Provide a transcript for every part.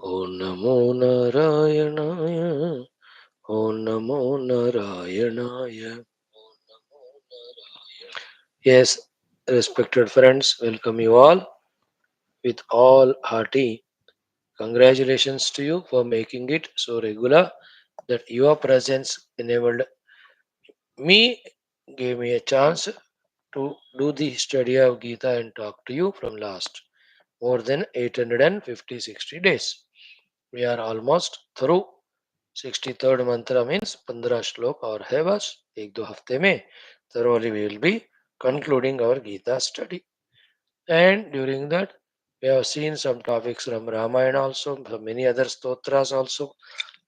Om Namo Narayanaya. Om Namo Narayanaya. Yes, respected friends, welcome you all with all hearty congratulations to you for making it so regular that your presence enabled me, gave me a chance to do the study of Geetha and talk to you from last more than 850 days. We are almost through 63rd mantra means 15 श्लोक और है बस एक दो हफ्ते में thoroughly we will be concluding our Gita study. And during that, we have seen some topics from Ramayana also, from many other stotras also,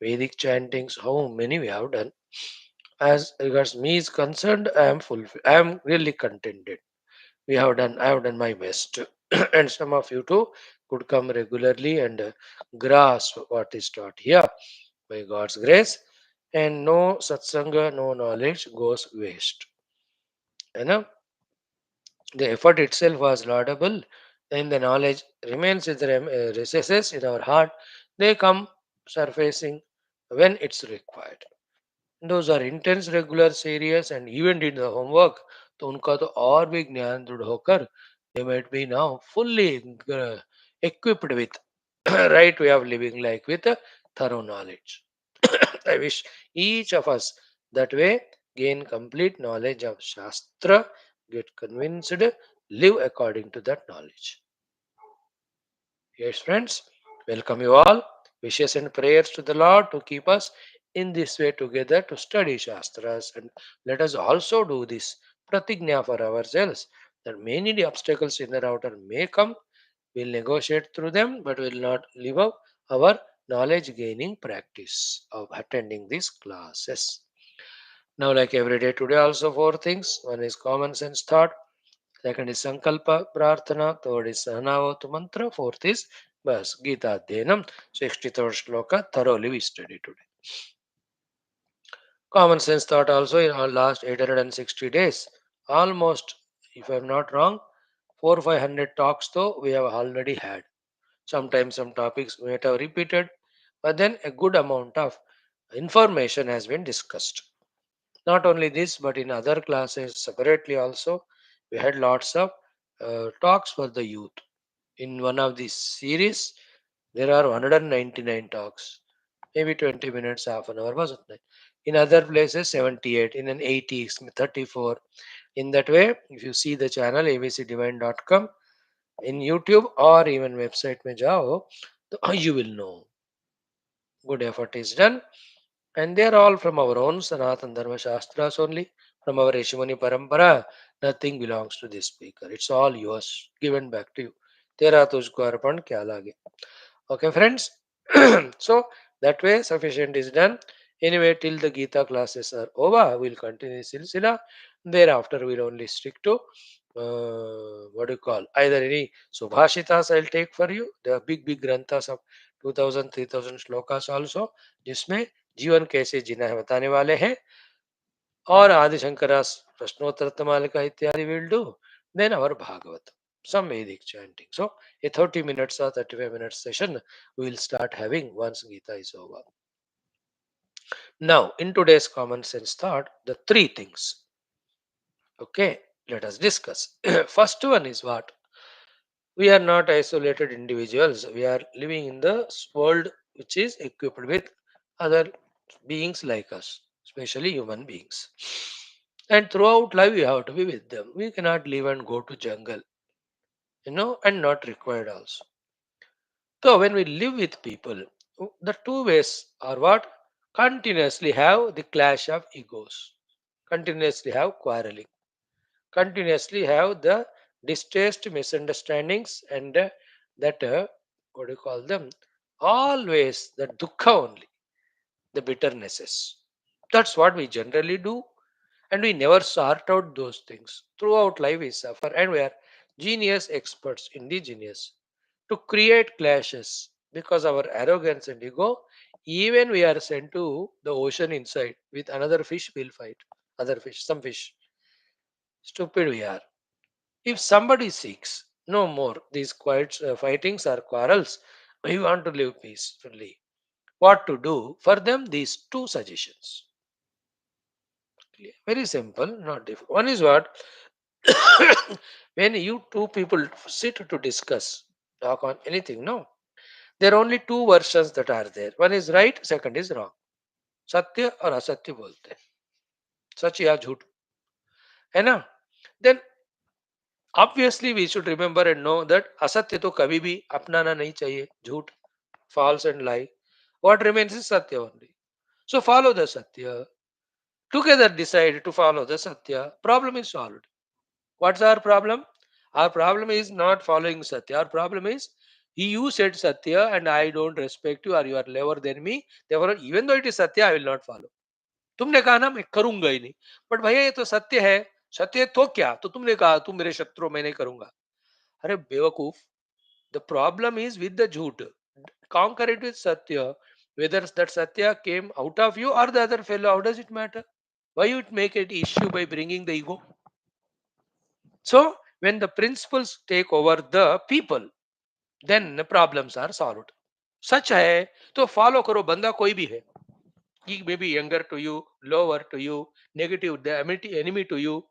Vedic chantings, how many we have done. As regards me is concerned, I am fulfilled. I am really contented. I have done my best. And some of you too could come regularly and grasp what is taught here by God's grace. And no satsanga, no knowledge goes waste. You know? The effort itself was laudable, then the knowledge remains in the recesses in our heart. They come surfacing when it's required. Those are intense, regular, serious, and even did the homework. तो उनका तो और भी ज्ञान दृढ़ होकर they might be now fully equipped with right way of living, like with thorough knowledge. I wish each of us that way gain complete knowledge of Shastra, get convinced, live according to that knowledge. Yes, friends, welcome you all. Wishes and prayers to the Lord to keep us in this way together to study Shastras, and let us also do this pratigna for ourselves that many obstacles in the outer may come. We'll negotiate through them, but will not leave up our knowledge gaining practice of attending these classes. Now, like every day today, also four things. One is common sense thought, second is Sankalpa Prarthana, third is Sahanavatu Mantra, fourth is Bas Gita Dhenam, 63rd Shloka, thoroughly we study today. Common sense thought also in our last 860 days, almost, if I'm not wrong, 4 500 talks though we have already had. Sometimes some topics might have repeated, but then a good amount of information has been discussed. Not only this, but in other classes separately also, we had lots of talks for the youth. In one of these series, there are 199 talks, maybe 20 minutes, half an hour, wasn't it? In other places, 78, in an 80, 34. In that way, if you see the channel abcdivine.com in YouTube or even website mein jao, you will know. Good effort is done, and they are all from our own Sanatana Dharma Shastras only, from our Rishimuni Parampara. Nothing belongs to this speaker. It's all yours, given back to you. Tera tujhko arpan kya lage. Okay, friends. So that way, sufficient is done. Anyway, till the Gita classes are over, we'll continue Silsila. Thereafter, we'll only stick to what do you call, either any Subhashitas I'll take for you. There are big, big granthas of 2000, 3000 shlokas also, जिसमें जीवन कैसे जीना है बताने वाले हैं, और आदि शंकरा प्रश्नोत्तर मालिका इत्यादि will do. Then our Bhagavatam, some Vedic chanting. So a 30 minutes or 35 minutes session we will start having once Gita is over. Now, in today's common sense thought, the three things. Okay, let us discuss. First one is what? We are not isolated individuals. We are living in the world which is equipped with other beings like us, especially human beings. And throughout life, we have to be with them. We cannot live and go to jungle, and not required also. So when we live with people, the two ways are what? Continuously have the clash of egos, continuously have quarreling, continuously have the distaste, misunderstandings, and that what do you call them? Always the dukkha only, the bitternesses. That's what we generally do, and we never sort out those things. Throughout life, we suffer, and we are genius experts, indigenous, to create clashes because our arrogance and ego. Even we are sent to the ocean inside with another fish, we'll fight other fish, some fish. Stupid we are. If somebody seeks no more these quiet fightings or quarrels, We want to live peacefully. What to do? For them, these two suggestions. Very simple, not difficult. One is what? When you two people sit to discuss, talk on anything, no? There are only two versions that are there. One is right, second is wrong. सत्य और असत्य बोलते हैं, सच या झूठ, है ना? Then obviously we should remember and know that असत्य तो कभी भी अपनाना नहीं चाहिए, झूठ, false and lie. What remains is satya only. So follow the satya. Together decide to follow the satya. Problem is solved. What's our problem? Our problem is not following satya. Our problem is you said satya and I don't respect you or you are lower than me. Therefore, even though it is satya, I will not follow. तुमने कहा ना मैं करूंगा ही नहीं, but भैया ये तो सत्य है, सत्य है तो क्या, तो तुमने कहा तुम मेरे शत्रु हो, मैं नहीं करूंगा. अरे बेवकूफ, the problem is with the झूठ. Conquer it with satya. Whether that satya came out of you or the other fellow, how does it matter? Why you make it issue by bringing the ego? So when the principles take over the people, then the problems are solved. सच है तो follow करो, बंदा कोई भी है. He may be younger to you, lower to you, negative, the enemy to you,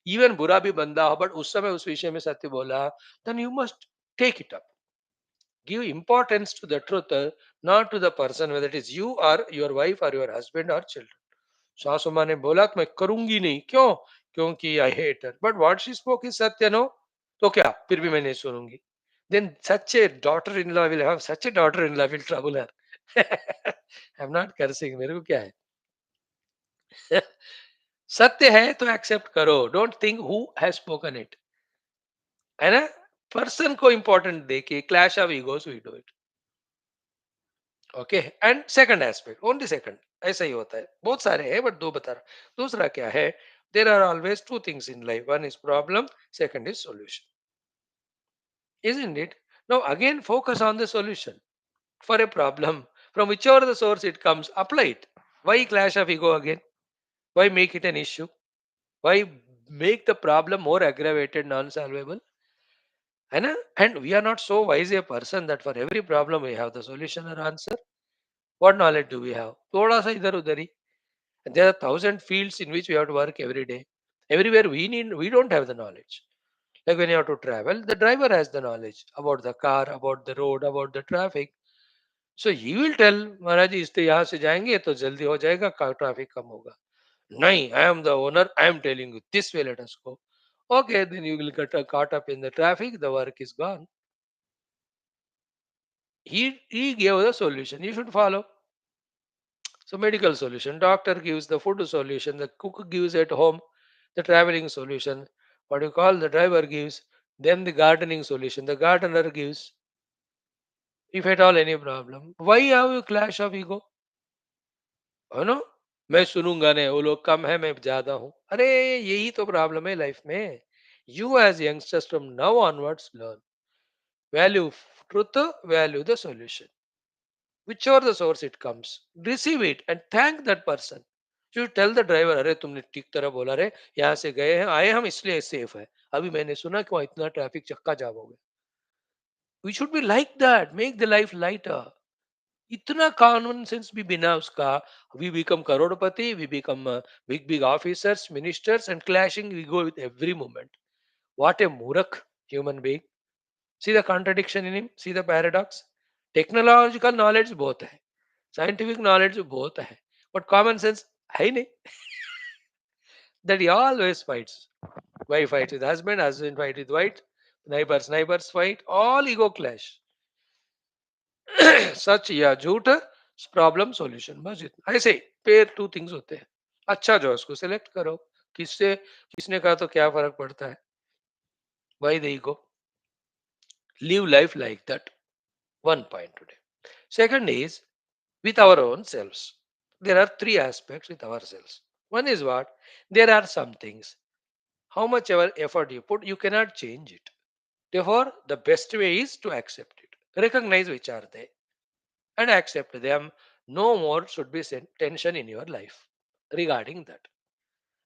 even बुरा भी बंदा हो, but उस समय उस विषय में सत्य बोला, then you must take it up. Give importance to the truth, not to the person, whether it is you or your wife or your husband or children. सासू माँ ने बोला तो मैं करूंगी नहीं, क्यों? क्योंकि I hate her, but what she spoke is सत्य, नो? तो क्या, फिर भी मैं नहीं सुनूंगी. Then such a daughter-in-law will have such a daughter-in-law will trouble her. I'm not cursing, मेरे को क्या है. सत्य है तो एक्सेप्ट करो, don't think who has spoken it, है ना? पर्सन को इंपॉर्टेंट दे के clash of egos we do it. Okay, and second aspect, only second, ऐसा ही होता है, बहुत सारे हैं बट दो बता रहा. दूसरा क्या है? There are always two things in life, one is problem, second is solution, isn't it? Now again focus on the solution for a problem from whichever the source it comes, apply it. Why clash of ego again? Why make it an issue? Why make the problem more aggravated, non-solvable? है ना? And we are not so wise a person that for every problem we have the solution or answer. What knowledge do we have? थोड़ा सा इधर उधर ही. There are thousand fields in which we have to work every day. Everywhere we don't have the knowledge. Like when you have to travel, the driver has the knowledge about the car, about the road, about the traffic. So he will tell, महाराज जी इससे यहाँ से जाएंगे तो जल्दी हो जाएगा, traffic कम होगा. नहीं, I am the owner, I am telling you this way, let us go. Okay, then you will get caught up in the traffic, the work is gone. He gave the solution, you should follow. So medical solution, doctor gives the food solution, the cook gives at home the traveling solution, what you call the driver gives, then the gardening solution, the gardener gives, if at all any problem. Why have you clash of ego? है ना? मैं सुनूंगा नहीं, वो लोग कम है मैं ज्यादा हूं. अरे यही तो प्रॉब्लम है लाइफ में. You as youngsters from now onwards learn. Value truth, value the solution. Whichever the source it comes, receive it and thank that person. You tell the driver, अरे तुमने ठीक तरह बोला रे, यहाँ से गए हैं आए हम इसलिए सेफ है. अभी मैंने सुना कि वहाँ इतना ट्रैफिक चक्का जाम हो गया. We should be like that. Make the life lighter. इतना कॉमन सेंस भी बिना उसका, we become Crorepati, we become big officers, ministers, and clashing we go with every moment. What a मूर्ख human being. See the contradiction in him, see the paradox. Technological knowledge बहुत है, scientific knowledge बहुत है, but common sense है ही नहीं. That he always fights. Wife fights with husband, husband fight with wife, neighbors fight, all ego clash. सच या झूठ, problem solution, बस इतना. ऐसे पेयर टू थिंग्स होते हैं. अच्छा जो है उसको सिलेक्ट करो. किससे किसने कहा तो क्या फर्क पड़ता है? Why the ego? Live life like that. One point today. Second is with our own selves. There are three aspects with ourselves. One is what? There are some things. How much ever effort you put, you cannot change it. Therefore, the best way is to accept it. Recognize which are they and accept them. No more should be tension in your life regarding that.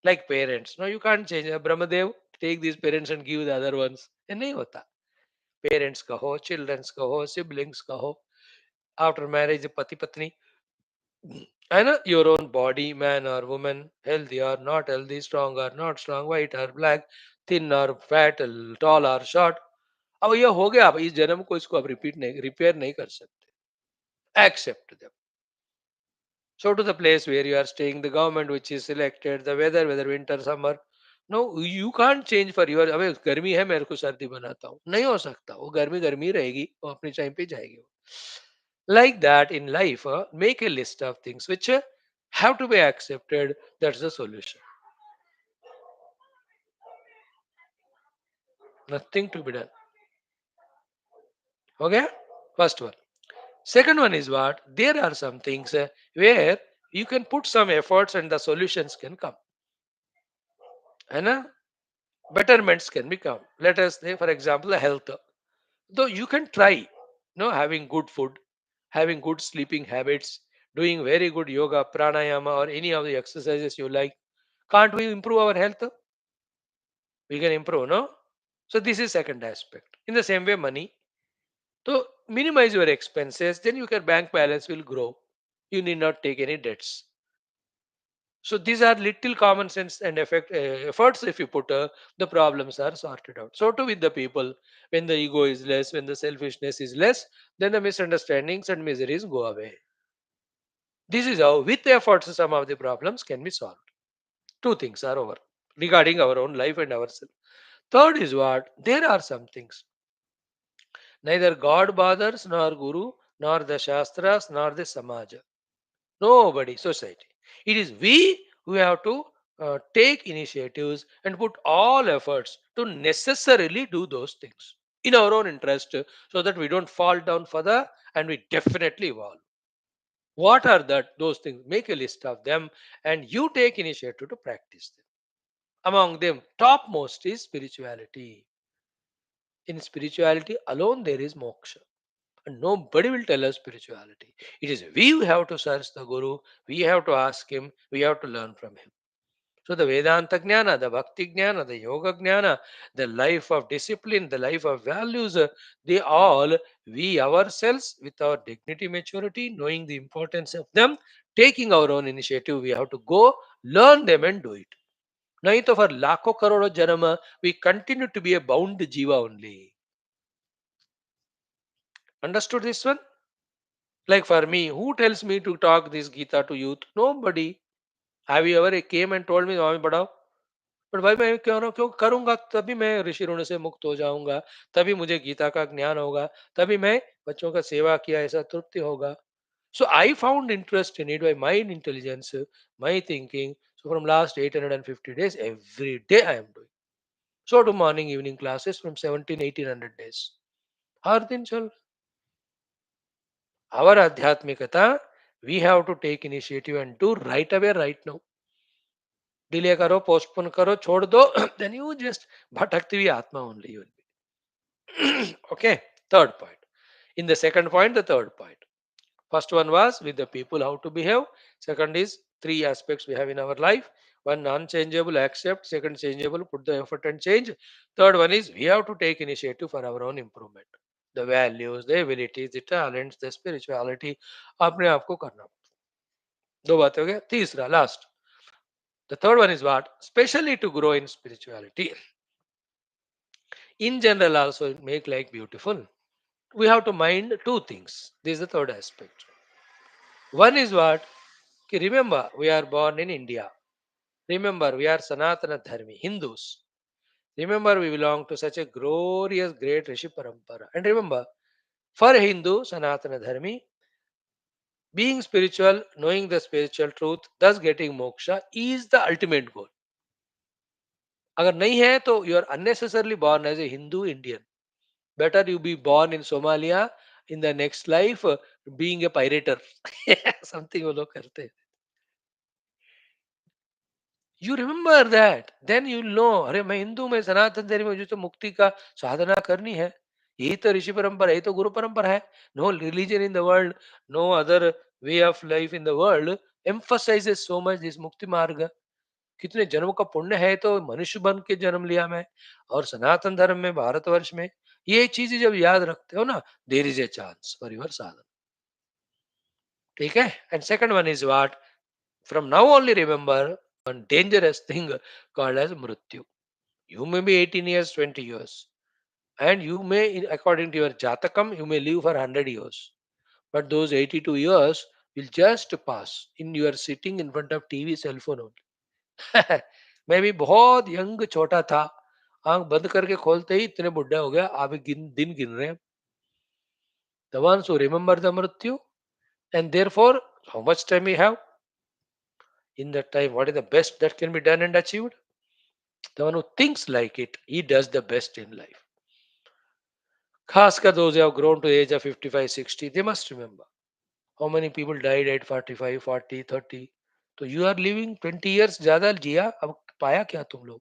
Like parents. No, you can't change. Brahmadev, take these parents and give the other ones. ये नहीं होता. Parents कहो, children कहो, siblings कहो. After marriage, pati patni, and your own body, man or woman, healthy or not healthy, strong or not strong, white or black, thin or fat, tall or short. अब ये हो गया, अब इस जन्म को इसको अब रिपेयर नहीं कर सकते. Accept them. So to the place where you are staying, the government which is selected, the weather, whether winter, summer. No, you can't change for your. अबे गर्मी है, मेरे को सर्दी बनाता हूँ, नहीं हो सकता. वो गर्मी गर्मी रहेगी, वो अपने टाइम पे जाएगी. Like that in life, make a list of things which have to be accepted. That's the solution. Nothing to be done. Okay? First one. Second one is what? There are some things where you can put some efforts and the solutions can come. And betterments can become. Let us say, for example, the health. Though you can try, having good food, having good sleeping habits, doing very good yoga, pranayama, or any of the exercises you like. Can't we improve our health? We can improve, no? So this is second aspect. In the same way, money. So minimize your expenses, then your bank balance will grow. You need not take any debts. So these are little common sense and efforts. If you put, the problems are sorted out. So too with the people, when the ego is less, when the selfishness is less, then the misunderstandings and miseries go away. This is how, with efforts, some of the problems can be solved. Two things are over regarding our own life and ourselves. Third is what? There are some things. Neither God bothers, nor Guru, nor the Shastras, nor the Samaja. Nobody, society. It is we who have to take initiatives and put all efforts to necessarily do those things in our own interest, so that we don't fall down further and we definitely evolve. What are those things? Make a list of them and you take initiative to practice them. Among them, topmost is spirituality. In spirituality alone, there is moksha. And nobody will tell us spirituality. It is we who have to search the Guru, we have to ask him, we have to learn from him. So the Vedanta Jnana, the Bhakti Jnana, the Yoga Jnana, the life of discipline, the life of values, they all, we ourselves, with our dignity, maturity, knowing the importance of them, taking our own initiative, we have to go, learn them and do it. नहीं तो for लाखों करोड़ों जन्म we continue to be a bound jiva only. Understood this one? Like for me, who tells me to talk this Gita to youth? Nobody. Have you ever came and told me स्वामी पढ़ाओ? पर भाई मैं क्यों करूंगा, तभी मैं ऋषि ऋण से मुक्त हो जाऊंगा, तभी मुझे गीता का ज्ञान होगा, तभी मैं बच्चों का सेवा किया ऐसा तृप्ति होगा. So I found interest in it by my intelligence, my thinking. So from last 850 days, every day I am doing. So to morning, evening classes from 1800 days. हर दिन चल. Our adhyatmikata, we have to take initiative and do right away, right now. Delay करो, postpone करो, छोड़ दो, then you just bhatakti vi atma only you will be. Okay, third point. In the second point, the third point. First one was with the people how to behave. Second is three aspects we have in our life. One unchangeable, accept. Second changeable, put the effort and change. Third one is we have to take initiative for our own improvement. The values, the abilities, the talents, the spirituality. अपने आप को करना. दो बातें हो गया. तीसरा, last. The third one is what? Especially to grow in spirituality. In general, also make life beautiful. We have to mind two things. This is the third aspect. One is what? Ki remember, we are born in India. Remember, we are Sanatana Dharmi, Hindus. Remember, we belong to such a glorious, great Rishi Parampara. And remember, for a Hindu, Sanatana Dharmi, being spiritual, knowing the spiritual truth, thus getting moksha is the ultimate goal. अगर नहीं है तो you are unnecessarily born as a Hindu Indian. Better you be born in Somalia in the next life, being a pirater. Something वो लोग करते हैं. You remember that, then you know, अरे मैं हिंदू, मैं सनातन धर्म, मुझे तो मुक्ति का साधना करनी है. यही तो ऋषि परंपरा, यही तो गुरु परंपरा है. No religion in the world, no other way of life in the world emphasizes so much this मुक्ति मार्ग. कितने जन्म का पुण्य है तो मनुष्य बन के जन्म लिया मैं, और सनातन धर्म में, भारतवर्ष में. ये चीजें जब याद रखते हो ना, there is a chance for your साधन. Okay? And second one is what? From now only remember one dangerous thing called as mrityu. You may be 18 years, 20 years. And you may, according to your Jatakam, you may live for 100 years. But those 82 years will just pass in your sitting in front of TV, cell phone only. मैं भी बहुत young छोटा था, आंख बंद करके खोलते ही इतने बुढ़ा हो गया, आप दिन गिन रहे हैं. The ones who remember the mrityu, and therefore how much time we have in that time, what is the best that can be done and achieved? The one who thinks like it, he does the best in life. Khaskar those who have grown to the age of 55, 60, they must remember how many people died at 45, 40, 30. तो you are living 20 years ज्यादा जिया, अब पाया क्या तुम लोग?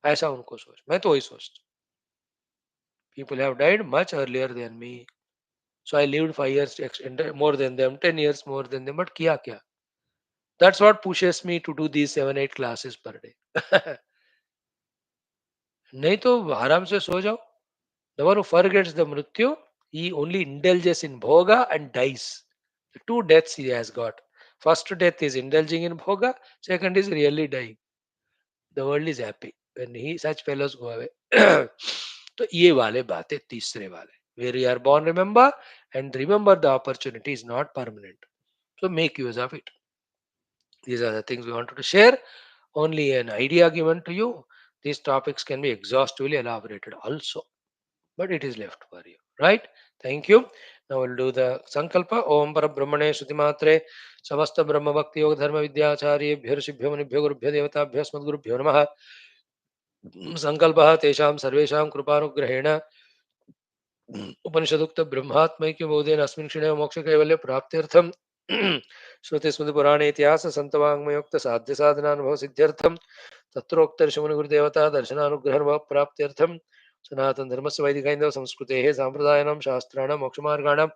ऐसा उनको सोच, मैं तो वही सोचता. People have died much earlier than me, so I lived 5 years more than them, 10 years more than them, but किया क्या? That's what pushes me to do these 7, 8 classes per day. नहीं तो आराम से सो जाओ. The one who forgets the mrityu, he only indulges in bhoga and dies. The two deaths he has got. First death is indulging in bhoga, second is really dying. The world is happy when he such fellows go away. तो ये वाले बातें तीसरे वाले. Where you are born, remember, and remember the opportunity is not permanent. So make use of it. These are the things we wanted to share. Only an idea given to you. These topics can be exhaustively elaborated also, but it is left for you. Right? Thank you. Now we'll do the Sankalpa. Om Parabrahmane Shutimatre Samasta Brahma Bhakti Yoga Dharma Vidyacharya Bhyo Manibhyo Gurubhyo Devatabhyo Smadgurubhyo Namaha. संकल्पः तेषां सर्वेषां कृपानुग्रहेण उपनिषदुक्त ब्रह्मात्मैक्य बोधेन अस्मिन् क्षणे मोक्ष कैवल्य प्राप्त्यर्थं श्रुति स्मृति पुराणे इतिहास संतवाङ्मयोक्त साध्य साधनानुभव सिद्ध्यर्थं तत्रोक्तर्षमुनि गुरुदेवता दर्शनानुग्रह प्राप्त्यर्थं सनातन धर्मस्य वैदिकैन्दव संस्कृतेः साम्प्रदायानां शास्त्राणां मोक्षमार्गाणां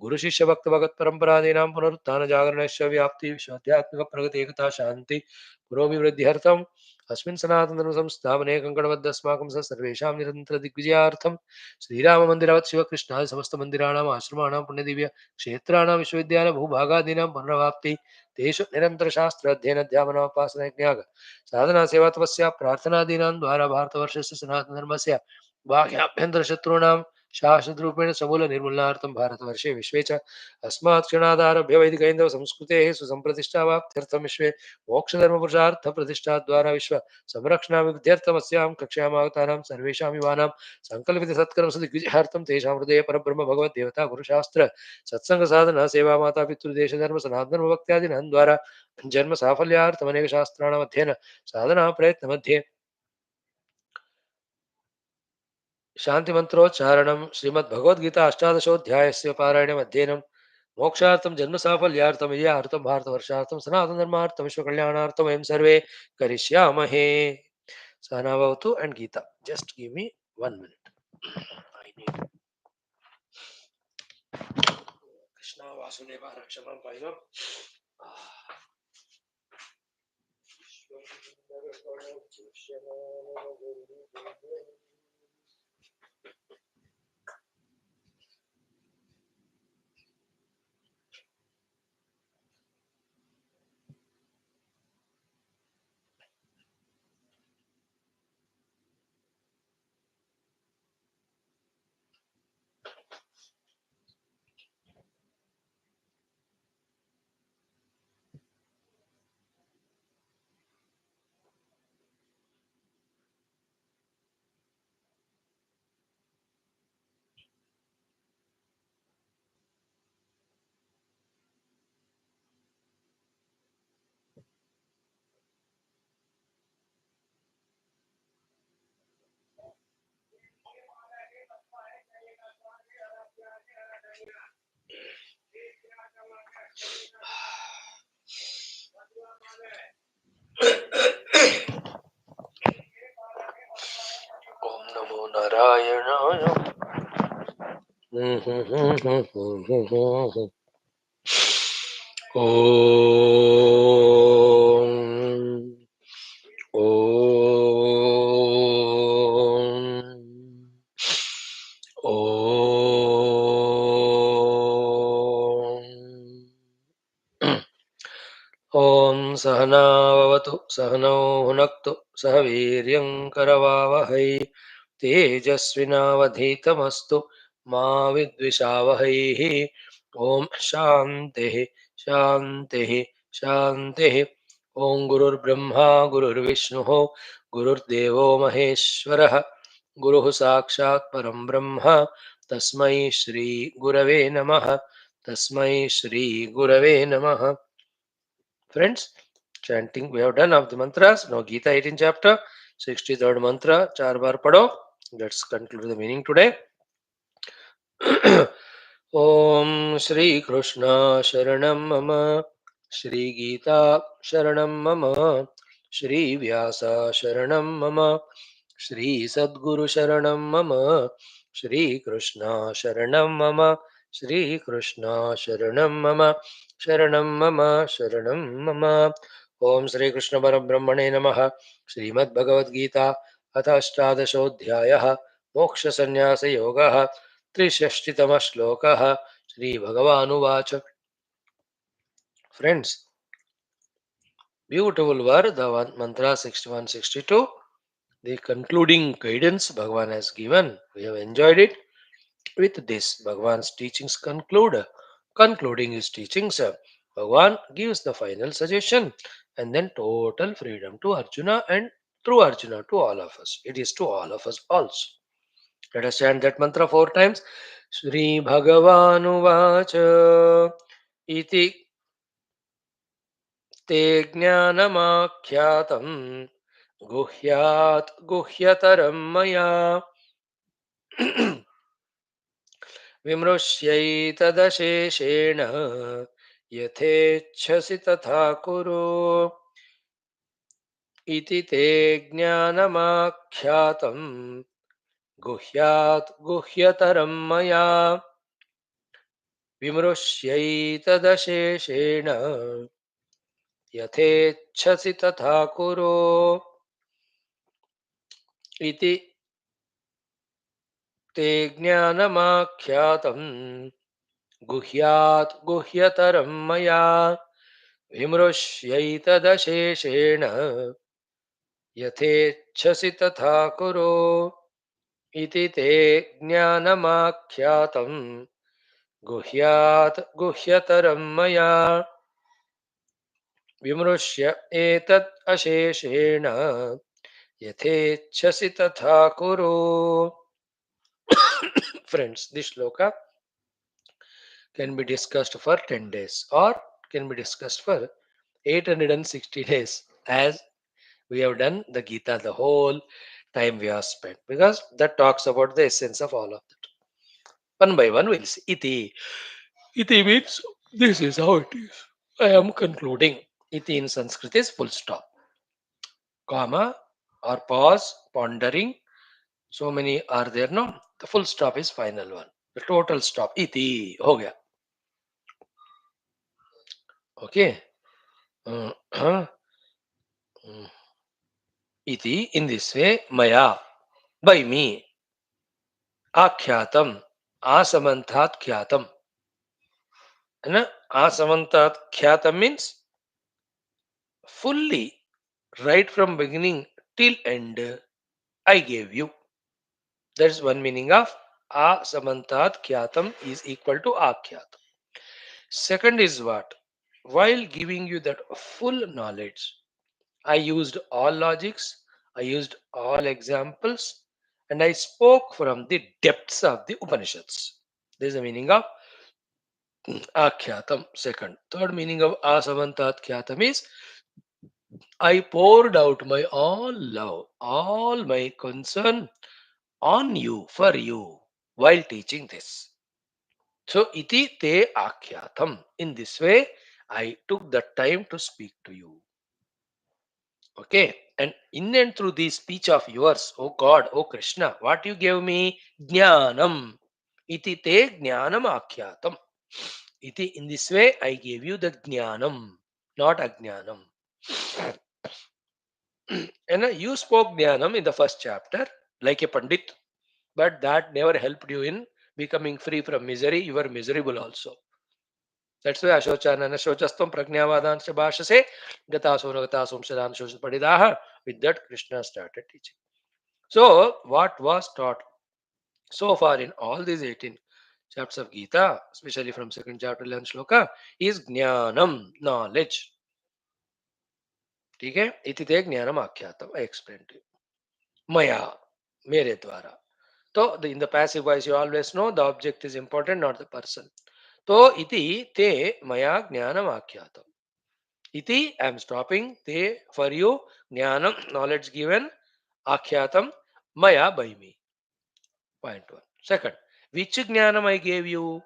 गुरु शिष्य भक्त भगत परंपरादीनां पुनरुत्थान जागरणस्य व्याप्ति विश्वाध्यात्मिक प्रगति एकता शांति पुरोभिवृद्ध्यर्थं अस्मिन् सनातन धर्म संस्थापने कंकणबद्ध अस्माकं सर्वेषां निरन्तर दिग्विजयार्थं श्रीराममन्दिरवत् शिवकृष्णादि समस्तमन्दिराणाम् आश्रमाणां पुण्यदिव्य क्षेत्राणां विश्वविद्यालय भूभागादीनां पुनरवाप्ति तेषु निरन्तरशास्त्राध्ययनध्यापनोपासनयज्ञाग साधना सेवा तपस्या प्रार्थनादीनां द्वारा भारतवर्षस्य सनातनधर्मस्य बाह्याभ्यन्तरशत्रूणां शाश्वतरूपेण समूल निर्मूलनार्थं भारतवर्षे विश्वे च अस्मात् क्षणादारभ्य वैदिकैन्दव संस्कृतेः सुसम्प्रतिष्ठावाप्त्यर्थं विश्वे मोक्षधर्मपुरुषार्थप्रतिष्ठाद्वारा विश्व संरक्षणाभिवृद्ध्यर्थमस्यां कक्ष्यामागतानां सर्वेषां युवानां संकल्पित सत्कर्म सद्विजयार्थं तेषां हृदये परब्रह्म भगवद्देवता गुरुशास्त्र सत्संग साधना सेवा माता पितृदेश धर्म सनातन धर्म भक्त्यादीनां द्वारा जन्म साफल्यार्थम् अनेक शास्त्राणाम् अध्ययन साधना प्रयत्न मध्ये शांति मंत्रोच्चारणं श्रीमद्भगवद्गीता अष्टादशोऽध्यायस्य पारायणम् अध्ययनं मोक्षार्थं जन्म साफल्यार्थं विजयार्थं भारतवर्षार्थं सनातन धर्मार्थं विश्वकल्याणार्थं वयं सर्वे करिष्यामहे. Sana Bhavatu and Geetha. Just give me 1 minute. I need Krishna Vasudeva Rakshamam Painam. Om Namo Narayana. Om. Om. Om. सहनाववतु सहनौ भुनक्तु सह वीर्यं करवावहै तेजस्विनावधीतमस्तु मा विद्विषावहैः। ॐ शान्तिः शान्तिः शान्तिः। ॐ गुरुर्ब्रह्मा गुरुर्विष्णुः गुरुर्देवो महेश्वरः गुरुः साक्षात् परं ब्रह्म तस्मै श्री गुरवे नमः। तस्मै श्री गुरवे नमः। Friends, chanting we have done of the mantras. Now Geetha 18 chapter 63rd mantra 4 bar padho. Let's conclude the meaning today. Om Shri Krishna Sharanam Mama Shri Geetha Sharanam Mama Shri Vyasa Sharanam Mama Shri Sadguru Sharanam Mama Shri Krishna Sharanam Mama Shri Krishna Sharanam Mama Sharanam Mama Sharanam Mama. Om Shri Krishna Parabrahmane Namaha. Srimad Bhagavad Gita अथ अष्टादशोऽध्यायः मोक्षसन्न्यासयोगः त्रिषष्टितमः श्लोकः श्रीभगवानुवाच. Friends, beautiful word, the one, mantra 61-62, the concluding guidance Bhagavan has given. We have enjoyed it. With this, Bhagavan's teachings conclude. Concluding his teachings, Bhagavan gives the final suggestion and then total freedom to Arjuna and through Arjuna to all of us. It is to all of us also. Let us chant that mantra 4 times. Shri Bhagavan iti te jnanamakhyatam guhyat guhyataram maya vimrusyaiतदशेषेण यथेच्छसि तथा कुरु इति ते ज्ञानमाख्यातं गुह्यात् गुह्यतरं मया विमृश्यैतदशेषेण यथेच्छसि तथा कुरु इति ते ज्ञानमाख्यातं गुह्यात् गुह्यतरं मया विमृश्यैतदशेषेण यथेच्छसि तथा कुरु इति ते ज्ञानमाख्यातं गुह्यात् गुह्यतरं मया विमृश्य एतत् अशेषेण यथेच्छसि तथा कुरु. Friends, this shloka can be discussed for 10 days or can be discussed for 860 days as we have done the Gita, the whole time we have spent, because that talks about the essence of all of that. One by one we'll see. Iti. Iti means this is how it is. I am concluding. Iti in Sanskrit is full stop. Comma or pause, pondering. So many are there, no? The full stop is final one. The total stop. Iti. Ho gaya. Okay. Uh, uh, Iti in this way, Maya, by me, Akhyatam, Asamantat Khyatam. And Asamantat Khyatam means fully, right from beginning till end, I gave you. That's one meaning of Asamantat Khyatam is equal to Akhyatam. Second is what? While giving you that full knowledge, I used all logics, I used all examples, and I spoke from the depths of the Upanishads. This is the meaning of Akhyatam. Second. Third meaning of Asamantat Khyatam is I poured out my all love, all my concern on you, for you, while teaching this. So, iti te akhyatam. In this way, I took the time to speak to you. Okay. And in and through this speech of yours, O God, O Krishna, what you gave me? Jnanam. Iti te jnanam akhyatam. Iti, in this way, I gave you the jnanam, not ajnanam. And you spoke jnanam in the first chapter, like a pandit, but that never helped you in becoming free from misery. You were miserable also. That's why Ashochanana Shochastam Pragnavadan Shabashase Gatasona Shadan Shosha Padidaha. With that, Krishna started teaching. So, what was taught so far in all these 18 chapters of Gita, especially from second chapter 11 shloka, is Jnanam, knowledge. ठीक है इति ते ज्ञानम आख्यातम I explained to you. Maya, mere dwara. So, in the passive voice, you always know the object is important, not the person. So, iti te maya jnanam akyatam. Iti, I am stopping. Te, for you, jnanam, knowledge given, akyatam, maya, by me. Point one. Second, which jnanam I gave you?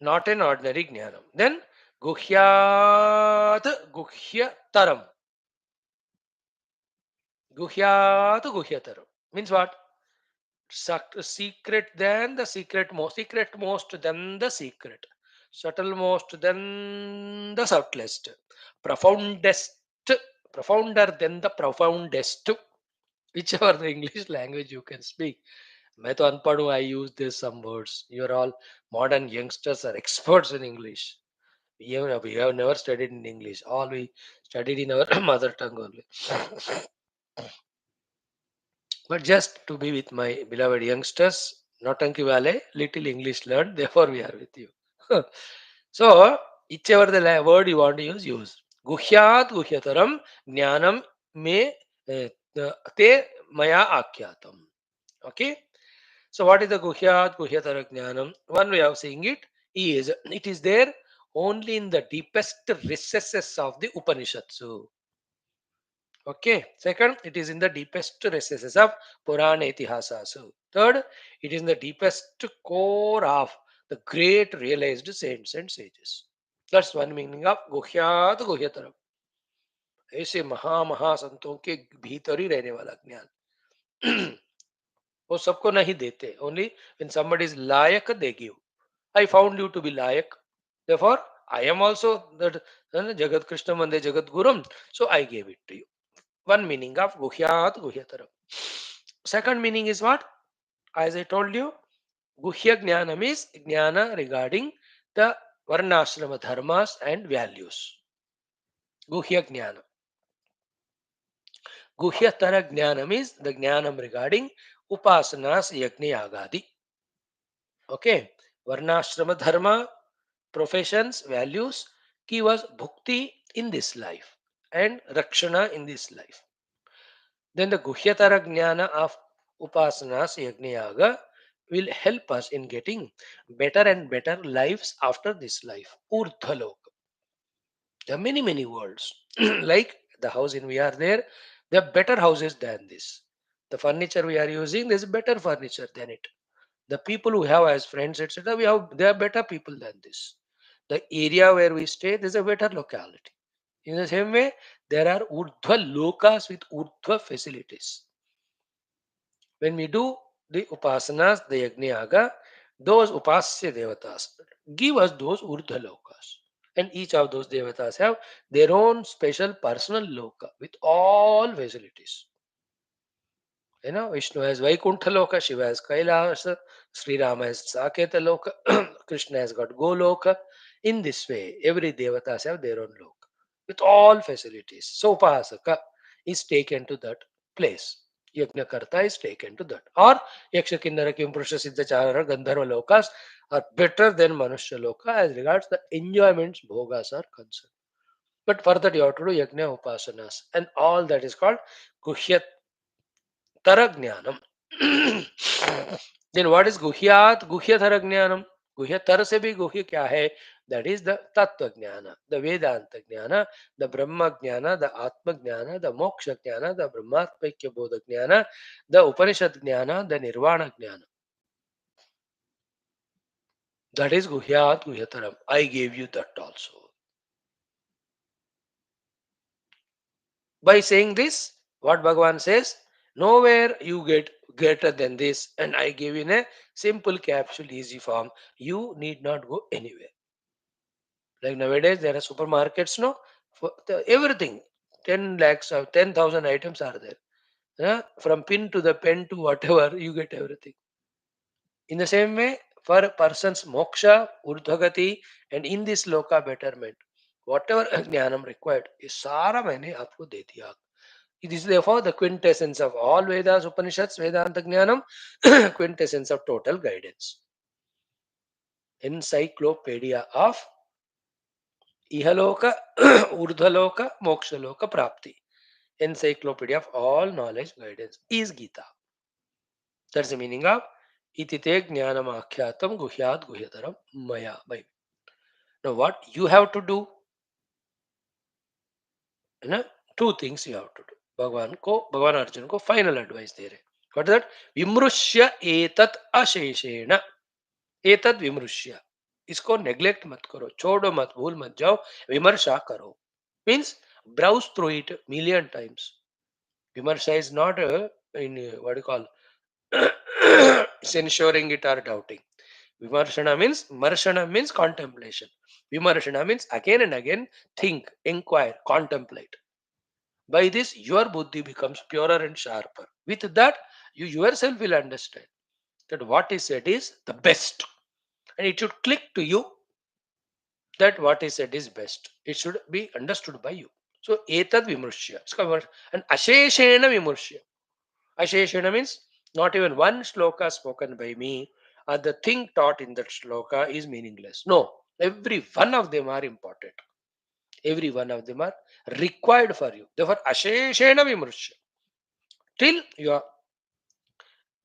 Not an ordinary jnanam. Then, guhyat, guhyataram. Guhyat, guhyataram. Means what? Secret than the secret most than the secret, subtle most than the subtlest, profoundest, profounder than the profoundest, whichever the English language you can speak. मैं तो अनपढ़ हूँ, I use this some words. You are all modern youngsters are experts in English. We have never studied in English. All we studied in our mother tongue only. But just to be with my beloved youngsters, Notanki Valley, little English learned, therefore we are with you. So, whichever the word you want to use. Guhyat guhyataram jnanam me te maya akyatam. Okay? So, what is the guhyat guhyatara jnanam? One way of saying is, it is there only in the deepest recesses of the Upanishads. Okay. Second, it is in the deepest recesses of Purana Itihasasu. Third, it is in the deepest core of the great realized saints and sages. That's one meaning of Guhyat Guhyataram. ऐसे महा महा संतों के भीतर ही रहने वाला ज्ञान वो सबको नहीं देते. Only when somebody is layak they give. I found you to be layak, therefore I am also that Jagat Krishna Mande Jagat Gurum, so I gave it to you. One meaning of Guhyat Guhyataram. Second meaning is what? As I told you, Guhya Jnanam is Jnana regarding the Varnashrama dharmas and values. Guhya Jnana. Guhyatara Jnanam is the Jnanam regarding Upasanas Yajna Yagadi. Okay. Varnashrama dharma, professions, values, key was bhukti in this life and rakshana in this life. Then the Guhyatara Jnana of Upasanas Yajnayaga will help us in getting better and better lives after this life. Urdhalok. There are many, many worlds. Like the house in we are there, there are better houses than this. The furniture we are using, there's better furniture than it. The people who have as friends, etc., they are better people than this. The area where we stay, there's a better locality. In the same way, there are urdhva lokas with urdhva facilities. When we do the upasanas, the yajnayaga, those upasya devatas give us those urdhva lokas. And each of those devatas have their own special personal loka with all facilities. You know, Vishnu has Vaikuntha Loka, Shiva has Kailasa, Sri Rama has Saketa Loka, Krishna has got Goloka. In this way, every devatas have their own loka with all facilities. So Upasaka is taken to that place. Yajnakarta is taken to that. Or Yaksha Kinnara Kimpurusha Siddha Charara Gandharva Lokas are better than Manushya Loka as regards the enjoyments bhogas are concerned. But for that you have to do Yajna Upasanas and all that is called Guhyat Tarajnanam. Then what is Guhyat? Guhyatara Jnanam. Guhyatar se bhi Guhya kya hai? That is the Tattva Jnana, the Vedanta Jnana, the Brahma Jnana, the Atma Jnana, the Moksha Jnana, the Brahmatmikya Bodha Jnana, the Upanishad Jnana, the Nirvana Jnana. That is Guhyat Guhyataram. I gave you that also. By saying this, what Bhagavan says, nowhere you get greater than this, and I give in a simple capsule, easy form. You need not go anywhere. Like nowadays, there are supermarkets, no, for everything. 10 lakhs or 10,000 items are there. Yeah? From pin to the pen to whatever, you get everything. In the same way, for a person's moksha, urdhagati, and in this loka betterment. Whatever jnanam required, ये सारा मैंने आपको दे दिया. It is therefore the quintessence of all Vedas, Upanishads, Vedanta Jnanam, quintessence of total guidance. Encyclopedia of Ihaloka, Urdhaloka, Mokshaloka Prapti. Encyclopedia of all knowledge guidance is Gita. That's the meaning of Itite Jnanam Akhyatam Guhyat Guhyataram Maya. Now, what you have to do, you know, two things you have to do. भगवान अर्जुन को final advice दे रहे. What is that? विमृश्य एतत् अशेषेण. एतत् विमृश्य. इसको neglect मत करो, छोड़ो मत, भूल मत जाओ, विमर्शा करो. Means browse through it million times. Vimarsha is not what do you call censuring it or doubting. Marshana means contemplation. Vimarshana means again and again think, inquire, contemplate. By this, your buddhi becomes purer and sharper. With that, you yourself will understand that what is said is the best. And it should click to you that what is said is best. It should be understood by you. So, etad vimrushya. And asheshena vimrushya. Asheshena means not even one sloka spoken by me or the thing taught in that sloka is meaningless. No, every one of them are important. Every one of them are required for you. Therefore, asheshena vimrushya. Till your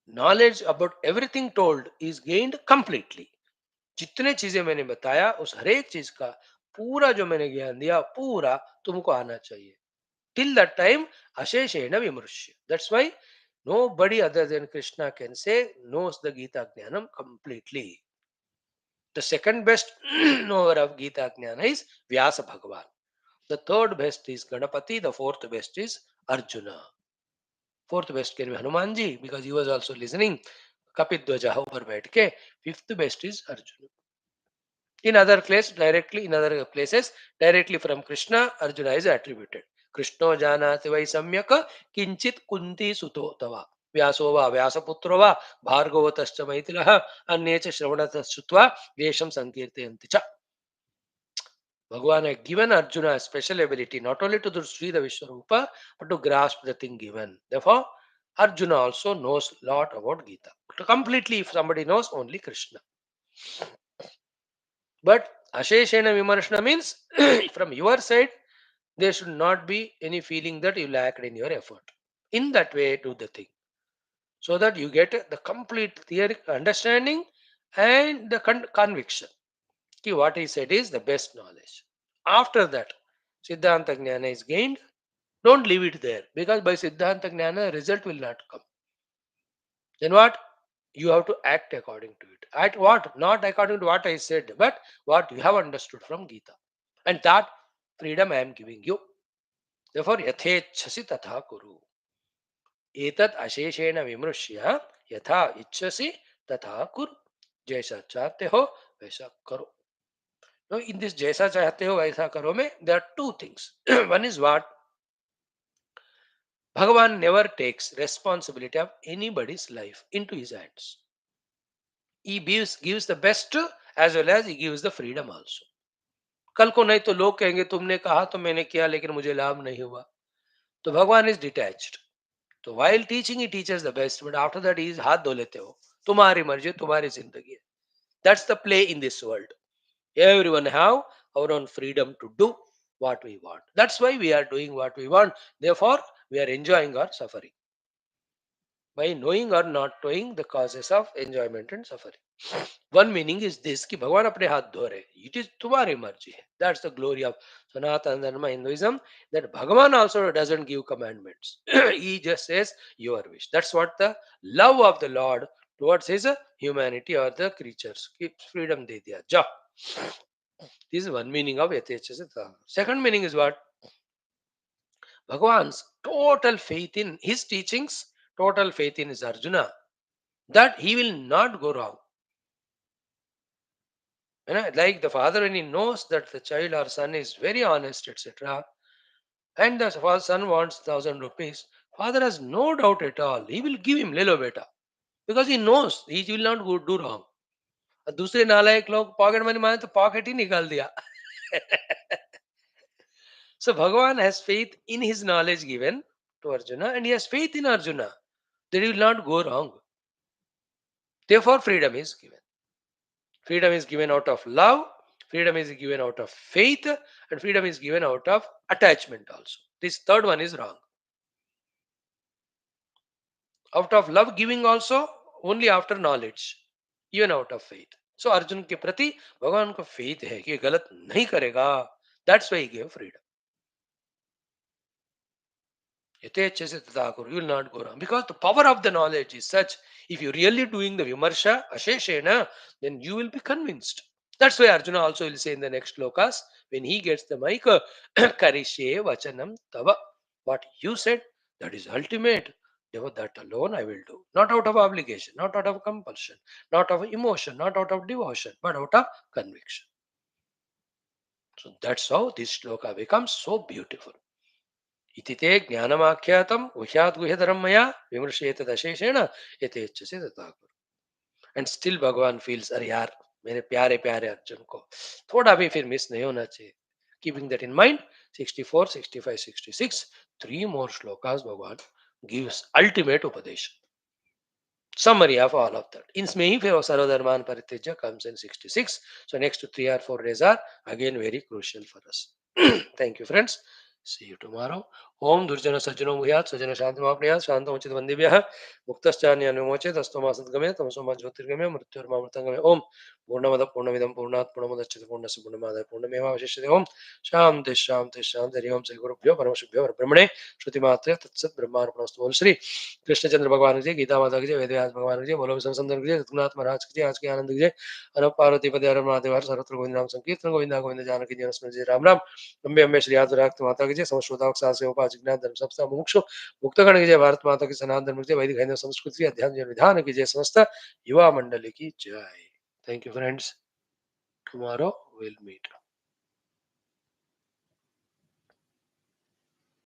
knowledge about everything told is gained completely. जितने चीजें मैंने बताया उस हर एक चीज का पूरा जो मैंने ज्ञान दिया पूरा तुमको आना चाहिए. Till that time, asheshena vimrushya. That's why nobody other than Krishna can say knows the Gita Jnanam completely. The second best knower of Gita Jnana is Vyasa Bhagavan. The third best is Ganapati. The fourth best is Arjuna. Fourth best can be Hanuman ji because he was also listening. Kapidwaja ऊपर बैठ के. Fifth best is Arjuna. In other places, directly from Krishna, Arjuna is attributed. Krishno janati vai samyaka kinchit kunti suto tava. व्यासो वा व्यासपुत्रो वा भार्गवतश्च मैथिलः अन्ये च श्रवणतः श्रुत्वा देशं संकीर्तयन्ति च. Bhagavan had given Arjuna a special ability not only to see the Vishwarupa but to grasp the thing given. Therefore, Arjuna also knows a lot about Gita. Completely, if somebody knows, only Krishna. But Asheshena Vimarshana means from your side, there should not be any feeling that you lacked in your effort. In that way, do the thing. So that you get the complete theory understanding and the conviction. Ki what he said is the best knowledge. After that, Siddhanta Jnana is gained. Don't leave it there because by Siddhanta Jnana, the result will not come. Then what? You have to act according to it. Act what? Not according to what I said, but what you have understood from Gita. And that freedom I am giving you. Therefore, yathechasi tatha kuru. Etat asheshena vimrushya yatha ichhasi tatha kuru. जैसा चाहते हो वैसा करो. Now, in this जैसा चाहते हो वैसा करो में, there are two things. One is what? Bhagavan never takes responsibility of anybody's life into his hands. He gives the best as well as he gives the freedom also. कल को नहीं तो लोग कहेंगे तुमने कहा तो मैंने किया लेकिन मुझे लाभ नहीं हुआ. तो भगवान इज डिटैच्ड. तो while teaching he teaches the best, but after that he is हाथ धो लेते हो. तुम्हारी मर्जी तुम्हारी जिंदगी है. That's the play in this world. Everyone have our own freedom to do what we want. That's why we are doing what we want. Therefore, we are enjoying or suffering. By knowing or not knowing the causes of enjoyment and suffering. One meaning is this कि भगवान अपने हाथ धो रहे. It is तुम्हारी मर्जी है. That's the glory of Sanatana Dharma Hinduism. That Bhagavan also doesn't give commandments. He just says your wish. That's what the love of the Lord towards his humanity or the creatures. Keeps freedom de diya. Ja. This is one meaning of Yatechasita. Second meaning is what? Bhagavan's total faith in his teachings, total faith in his Arjuna, that he will not go wrong. You know, like the father when he knows that the child or son is very honest, etc., and the son wants 1,000 rupees, father has no doubt at all. He will give him lelo beta because he knows he will not go do wrong. और दूसरे नालायक लोग pocket money मांगे तो pocket ही निकाल दिया. So Bhagavan has faith in his knowledge given to Arjuna, and he has faith in Arjuna that he will not go wrong. Therefore, freedom is given. Freedom is given out of love, freedom is given out of faith, and freedom is given out of attachment also. This third one is wrong. Out of love giving also, only after knowledge, even out of faith. So Arjun के प्रति भगवान को faith है कि ये गलत नहीं करेगा. That's why he gave freedom. You will not go wrong. Because the power of the knowledge is such, if you're really doing the vimarsha, asheshena, then you will be convinced. That's why Arjuna also will say in the next slokas, when he gets the mic, karishe vachanam tava. What you said, that is ultimate. Therefore, that alone I will do. Not out of obligation, not out of compulsion, not out of emotion, not out of devotion, but out of conviction. So that's how this sloka becomes so beautiful. इति ते ज्ञानमाख्यातम गुह्यात गुह्यतरम मया विमृशेत दशेषेण यथेच्छसे तथा कुरु. And still भगवान feels, अरे यार मेरे प्यारे प्यारे अर्जुन को थोड़ा भी फिर मिस नहीं होना चाहिए. Keeping that in mind, 64, 65, 66, 3 more shlokas भगवान gives ultimate उपदेश. Summary of all of that. In Smehi Sarvadharman Parityaja comes in 66. So next 3 or 4 days are again very crucial for us. Thank you, friends. See you tomorrow. Om Durjana Sajjano Bhuyat Sajjana Shantamapniyat Shantamachit Vandibhyah Muktasthanyanomoche Tastoma Sadgame Tamasoma Jyotirgame Mrityurmamritangame Om Purnamada Purnamidam Purnat Purnamudachyate Purnasya Purnamada Purnameva Vashishyate Om Shanti Shanti Shanti Hari Om Sai Gurubhyo Paramasubhyo Brahmane Shrutimatre Tatsat Brahmarpanastu. Om Shri Krishna Chandra भगवान की जय, गीता माता की जय, वेदव्यास भगवान की जय, बोलो संसंदन की जय, रघुनाथ महाराज की जय, आज के आनंद की जय, अनंत पार्वती पदे हर महादेव हर सर्वत्र गोविंद नाम संकीर्तन गोविंदा गोविंद जानकी जीवन स्मृति जय राम राम. अम्बे अम्बे श्री आदिराक्त माता की जय, समश्रोतावक साहस्य उपासक ज्ञान धर्म सबसा मुमुक्षु मुक्तगण की जय, भारत माता की सनातन धर्म की जय, वैदिक हिंदू संस्कृति अध्ययन जन विधान की जय, समस्त युवा मंडली की जय. Thank you friends. Tomorrow will meet.